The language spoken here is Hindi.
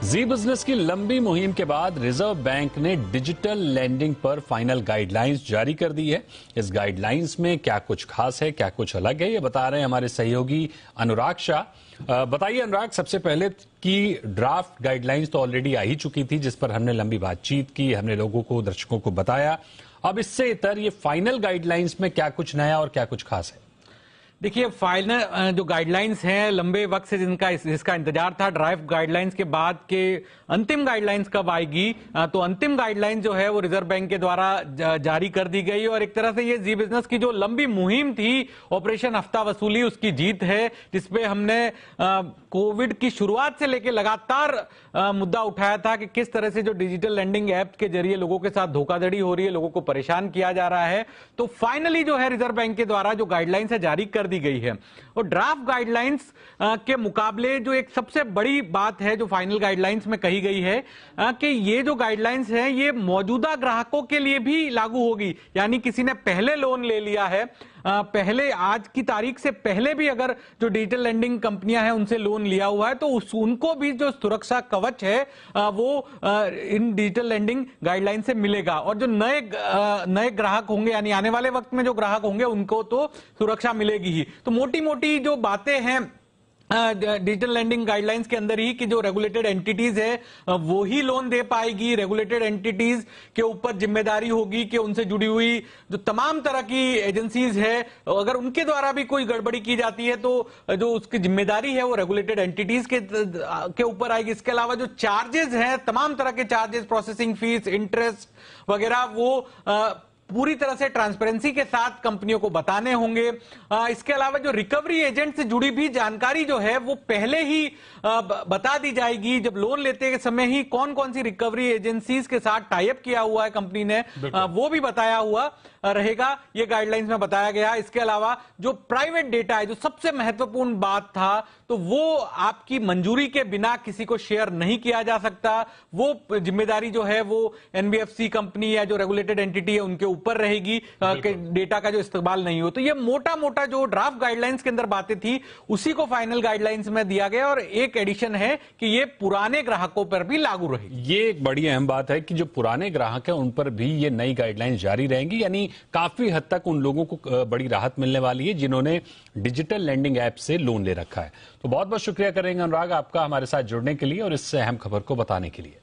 जी बिजनेस की लंबी मुहिम के बाद रिजर्व बैंक ने डिजिटल लैंडिंग पर फाइनल गाइडलाइंस जारी कर दी है। इस गाइडलाइंस में क्या कुछ खास है, क्या कुछ अलग है, ये बता रहे हैं हमारे सहयोगी अनुराग शाह। बताइए अनुराग, सबसे पहले की ड्राफ्ट गाइडलाइंस तो ऑलरेडी आ ही चुकी थी, जिस पर हमने लंबी बातचीत की, हमने लोगों को, दर्शकों को बताया। अब इससे इतर ये फाइनल गाइडलाइंस में क्या कुछ नया और क्या कुछ खास है? देखिए, फाइनल जो गाइडलाइंस हैं, लंबे वक्त से जिसका इंतजार था, ड्राफ्ट गाइडलाइंस के बाद के अंतिम गाइडलाइंस कब आएगी, तो अंतिम गाइडलाइंस जो है वो रिजर्व बैंक के द्वारा जारी कर दी गई। और एक तरह से ये जी बिजनेस की जो लंबी मुहिम थी, ऑपरेशन हफ्ता वसूली, उसकी जीत है, जिसपे हमने कोविड की शुरुआत से लेकर लगातार मुद्दा उठाया था कि किस तरह से जो डिजिटल लैंडिंग ऐप के जरिए लोगों के साथ धोखाधड़ी हो रही है, लोगों को परेशान किया जा रहा है। तो फाइनली जो है रिजर्व बैंक के द्वारा जो गाइडलाइंस है जारी कर दी गई है। और ड्राफ्ट गाइडलाइंस के मुकाबले जो एक सबसे बड़ी बात है जो फाइनल गाइडलाइंस में कही गई है कि ये जो गाइडलाइंस है ये मौजूदा ग्राहकों के लिए भी लागू होगी। यानी किसी ने पहले लोन ले लिया है, पहले आज की तारीख से पहले भी अगर जो डिजिटल लेंडिंग कंपनियां हैं उनसे लोन लिया हुआ है, तो उनको भी जो सुरक्षा कवच है वो इन डिजिटल लेंडिंग गाइडलाइन से मिलेगा। और जो नए ग्राहक होंगे, यानी आने वाले वक्त में जो ग्राहक होंगे, उनको तो सुरक्षा मिलेगी ही। तो मोटी मोटी जो बातें हैं डिजिटल लैंडिंग गाइडलाइंस के अंदर ही कि जो रेगुलेटेड एंटिटीज है वो ही लोन दे पाएगी। रेगुलेटेड एंटिटीज के ऊपर जिम्मेदारी होगी कि उनसे जुड़ी हुई जो तमाम तरह की एजेंसीज है, अगर उनके द्वारा भी कोई गड़बड़ी की जाती है तो जो उसकी जिम्मेदारी है वो रेगुलेटेड एंटिटीज के ऊपर आएगी। इसके अलावा जो चार्जेस हैं, तमाम तरह के चार्जेस, प्रोसेसिंग फीस, इंटरेस्ट वगैरह, वो पूरी तरह से ट्रांसपेरेंसी के साथ कंपनियों को बताने होंगे। इसके अलावा जो रिकवरी एजेंट से जुड़ी भी जानकारी जो है वो पहले ही बता दी जाएगी। जब लोन लेते समय ही कौन कौन सी रिकवरी एजेंसीज के साथ टाई अप किया हुआ है कंपनी ने, वो भी बताया हुआ रहेगा, ये गाइडलाइंस में बताया गया। इसके अलावा जो प्राइवेट डेटा है, जो सबसे महत्वपूर्ण बात था, तो वो आपकी मंजूरी के बिना किसी को शेयर नहीं किया जा सकता। वो जिम्मेदारी जो है वो एनबीएफसी कंपनी या जो रेगुलेटेड एंटिटी है उनके ऊपर रहेगी कि डेटा का जो इस्तेमाल नहीं हो। तो ये मोटा मोटा जो ड्राफ्ट गाइडलाइंस के अंदर बातें थी उसी को फाइनल गाइडलाइंस में दिया गया। और एक एडिशन है कि ये पुराने ग्राहकों पर भी लागू रहेगी। ये एक बड़ी अहम बात है कि जो पुराने ग्राहक हैं उन पर भी ये नई गाइडलाइंस जारी रहेंगी। यानी काफी हद तक उन लोगों को बड़ी राहत मिलने वाली है जिन्होंने डिजिटल लैंडिंग ऐप से लोन ले रखा है। तो बहुत बहुत शुक्रिया करेंगे अनुराग आपका हमारे साथ जुड़ने के लिए और इस अहम खबर को बताने के लिए।